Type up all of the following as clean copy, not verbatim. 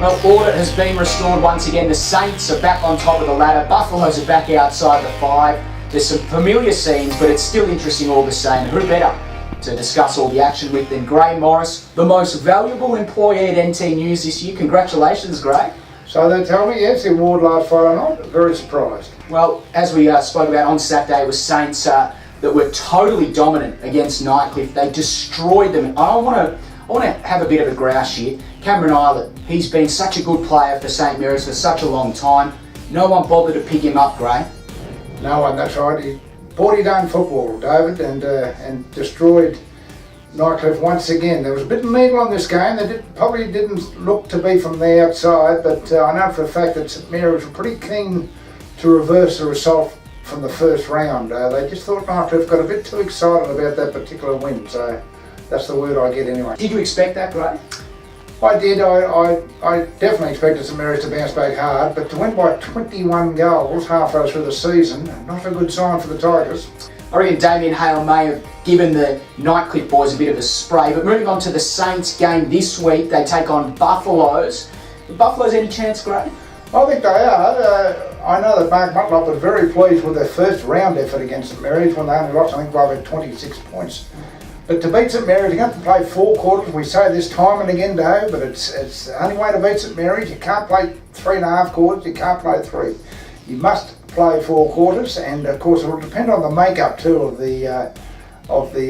Well, order has been restored once again. The Saints are back on top of the ladder. Buffaloes are back outside the 5. There's some familiar scenes, but it's still interesting all the same. Who better to discuss all the action with than Gray Morris, the most valuable employee at NT News this year. Congratulations, Gray. So they tell me, yes, the award last Friday night. Very surprised. Well, as we spoke about on Saturday, it was Saints that were totally dominant against Nightcliff. They destroyed them. I want to have a bit of a grouse here. Cameron Islet, he's been such a good player for St Mary's for such a long time. No one bothered to pick him up, Gray. No one, that's right. He bought his own football, David, and destroyed Nightcliff once again. There was a bit of needle on this game. They probably didn't look to be from the outside, but I know for a fact that St Mary's were pretty keen to reverse the result from the first round. They just thought Nightcliff got a bit too excited about that particular win, so that's the word I get anyway. Did you expect that, Gray? I did. I definitely expected St Mary's to bounce back hard, but to win by 21 goals halfway through the season, not a good sign for the Tigers. I reckon Damien Hale may have given the Nightcliff boys a bit of a spray. But moving on to the Saints game this week, they take on Buffaloes. The Buffaloes any chance, Gray? I think they are. I know that Mark Mutlop was very pleased with their first round effort against St Mary's when they only lost, I think, by about 26 points. But to beat St Mary's, you have to play 4 quarters. We say this time and again, Dave, but it's the only way to beat St Mary's. You can't play 3.5 quarters. You can't play 3. You must play 4 quarters, and of course it will depend on the makeup too of the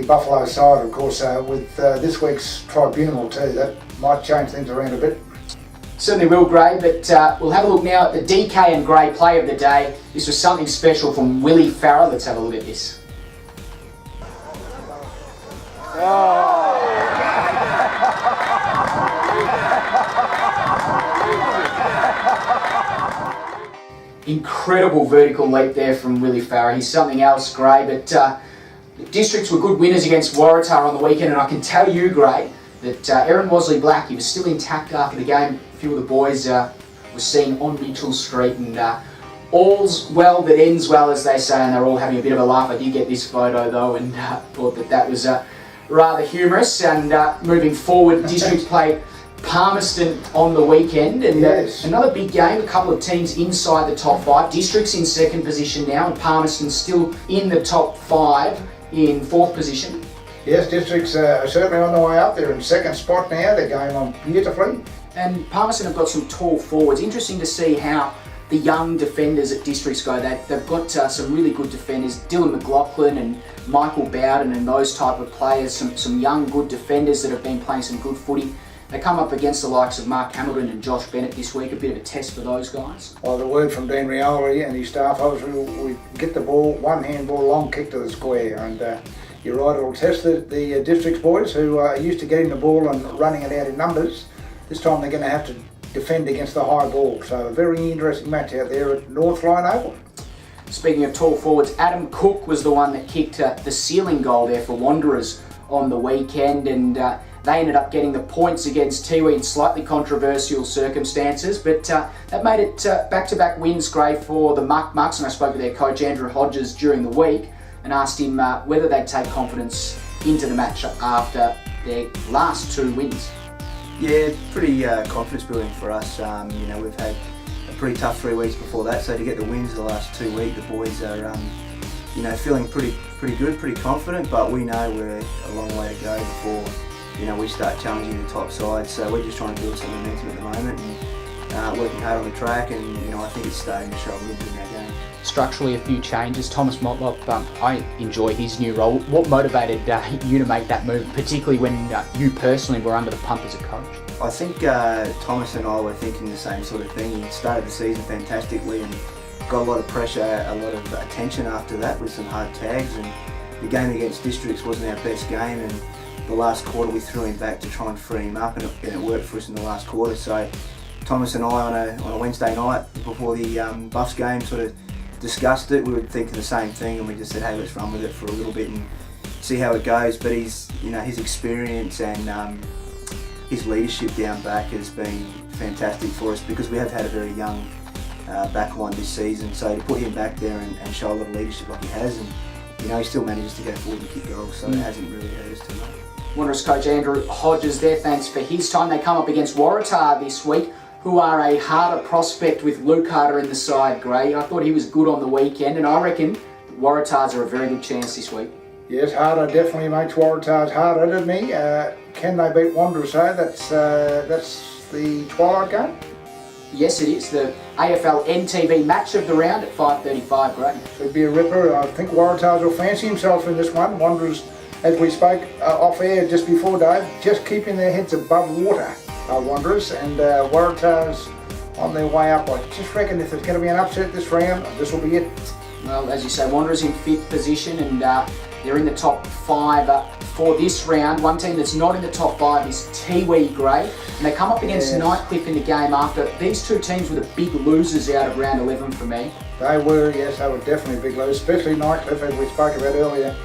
Buffalo side. Of course, with this week's tribunal too, that might change things around a bit. Certainly will, Gray, but we'll have a look now at the DK and Gray play of the day. This was something special from Willie Farah. Let's have a look at this. Incredible vertical leap there from Willie Farah. He's something else, Gray, but the Districts were good winners against Waratah on the weekend, and I can tell you, Gray, that Aaron Wasley-Black, he was still intact after the game. A few of the boys were seen on Mitchell Street, and all's well that ends well, as they say, and they're all having a bit of a laugh. I did get this photo though, and thought that was rather humorous. And moving forward, Districts played Palmerston on the weekend, and yes, another big game. A couple of teams inside the top 5. Districts in 2nd position now, and Palmerston still in the top 5 in 4th position. Yes, Districts are certainly on the way up. They're in 2nd spot now. They're going on beautifully. And Palmerston have got some tall forwards. Interesting to see how the young defenders at Districts go. They've got some really good defenders. Dylan McLaughlin and Michael Bowden and those type of players. Some young good defenders that have been playing some good footy. They come up against the likes of Mark Hamilton and Josh Bennett this week. A bit of a test for those guys. Well, the word from Dean Rioli and his staff, obviously, we get the ball, one handball, long kick to the square. And you're right, it'll test the Districts boys who are used to getting the ball and running it out in numbers. This time they're going to have to defend against the high ball. So a very interesting match out there at Northline Oval. Speaking of tall forwards, Adam Cook was the one that kicked the ceiling goal there for Wanderers on the weekend, and they ended up getting the points against Tiwi in slightly controversial circumstances, but that made it back-to-back wins, Gray, for the Mucks, and I spoke with their coach Andrew Hodges during the week and asked him whether they'd take confidence into the match after their last 2 wins. Yeah, pretty confidence building for us. We've had a pretty tough 3 weeks before that, so to get the wins the last 2 weeks, the boys are feeling pretty good, pretty confident, but we know we're a long way to go before we start challenging the top side. So we're just trying to build some momentum at the moment and working hard on the track, and I think it's starting to show a little bit in our game. Structurally, a few changes. Thomas Motlop, I enjoy his new role. What motivated you to make that move, particularly when you personally were under the pump as a coach? I think Thomas and I were thinking the same sort of thing. He started the season fantastically and got a lot of pressure, a lot of attention after that with some hard tags, and the game against Districts wasn't our best game, and the last quarter we threw him back to try and free him up, and it worked for us in the last quarter. So Thomas and I on a Wednesday night before the Buffs game sort of discussed it. We were thinking the same thing, and we just said, hey, let's run with it for a little bit and see how it goes. But his experience and his leadership down back has been fantastic for us, because we have had a very young back line this season. So to put him back there and show a lot of leadership like he has, and he still manages to go forward and kick goals, so it hasn't really hurt us too much. Wanderers coach Andrew Hodges there, thanks for his time. They come up against Waratah this week. who are a harder prospect with Luke Harder in the side, Gray. I thought he was good on the weekend, and I reckon Waratahs are a very good chance this week. Yes, Harder definitely makes Waratahs harder, doesn't he? Can they beat Wanderers though? That's the Twilight game? Yes, it is. The AFL NTV match of the round at 5:35, Gray. It'd be a ripper. I think Waratahs will fancy himself in this one. Wanderers, as we spoke off air just before, Dave, just keeping their heads above water, Wanderers, and Waratahs on their way up. I just reckon if there's going to be an upset this round, this will be it. Well, as you say, Wanderers in 5th position, and they're in the top 5 for this round. One team that's not in the top 5 is Tiwi, Gray, and they come up against Nightcliff in the game after. These two teams were the big losers out of round 11 for me. They were, yes, they were definitely big losers, especially Nightcliff, as we spoke about earlier,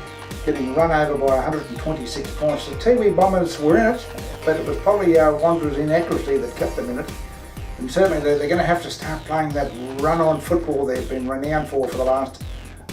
getting run over by 126 points. The Tiwi Bombers were in it, but it was probably Wanderers' inaccuracy that kept them in it. And certainly they're going to have to start playing that run-on football they've been renowned for the last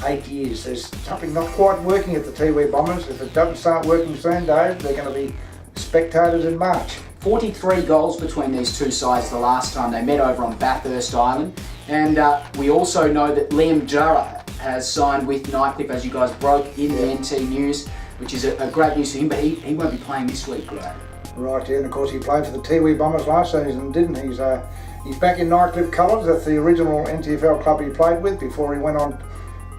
8 years. There's something not quite working at the Tiwi Bombers. If it doesn't start working soon, Dave, they're going to be spectators in March. 43 goals between these two sides the last time they met over on Bathurst Island. And we also know that Liam Jarrah has signed with Nightcliff, as you guys broke in the NT News, which is a great news for him, but he won't be playing this week, Gray. Right, yeah, and of course he played for the Tiwi Bombers last season, didn't he? He's back in Nightcliff colours. That's the original NTFL club he played with before he went on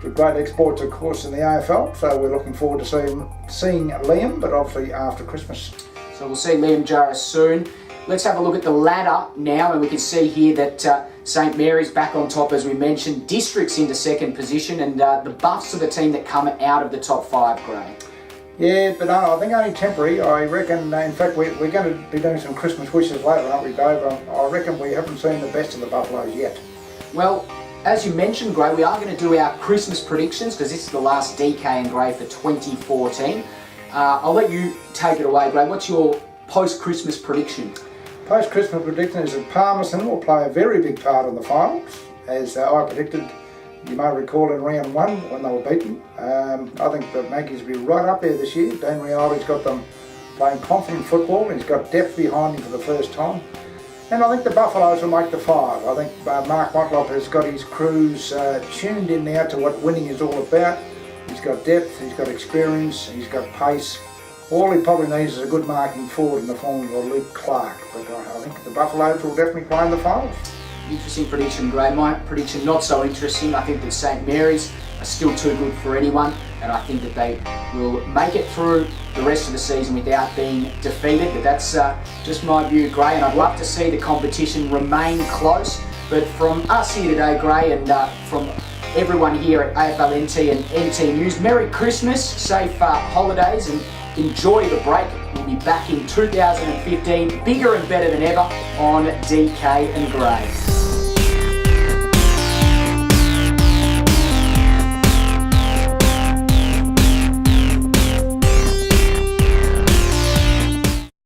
to great exploits, of course, in the AFL. So we're looking forward to seeing Liam, but obviously after Christmas. So we'll see Liam Jarrah soon. Let's have a look at the ladder now, and we can see here that St Mary's back on top, as we mentioned. Districts into 2nd position, and the Buffs are the team that come out of the top 5, Gray. Yeah, but I think only temporary. I reckon, in fact, we're going to be doing some Christmas wishes later, aren't we, Dave? I reckon we haven't seen the best of the Buffaloes yet. Well, as you mentioned, Gray, we are going to do our Christmas predictions, because this is the last DK and Gray for 2014. I'll let you take it away, Gray. What's your post-Christmas prediction? Post-Christmas prediction is that Palmerston will play a very big part in the finals, as I predicted. You may recall in round 1 when they were beaten. I think the Maggies will be right up there this year. Dan Rioli's got them playing confident football. He's got depth behind him for the first time. And I think the Buffaloes will make the 5. I think Mark Motlop has got his crews tuned in now to what winning is all about. He's got depth, he's got experience, he's got pace. All he probably needs is a good marking forward in the form of Luke Clark. But I think the Buffaloes will definitely play in the finals. Interesting prediction, Gray. My prediction not so interesting. I think that St Mary's are still too good for anyone, and I think that they will make it through the rest of the season without being defeated. But that's just my view, Gray, and I'd love to see the competition remain close. But from us here today, Gray, and from everyone here at AFL NT and NT News, Merry Christmas, safe holidays, and enjoy the break. We'll be back in 2015, bigger and better than ever on DK and Gray.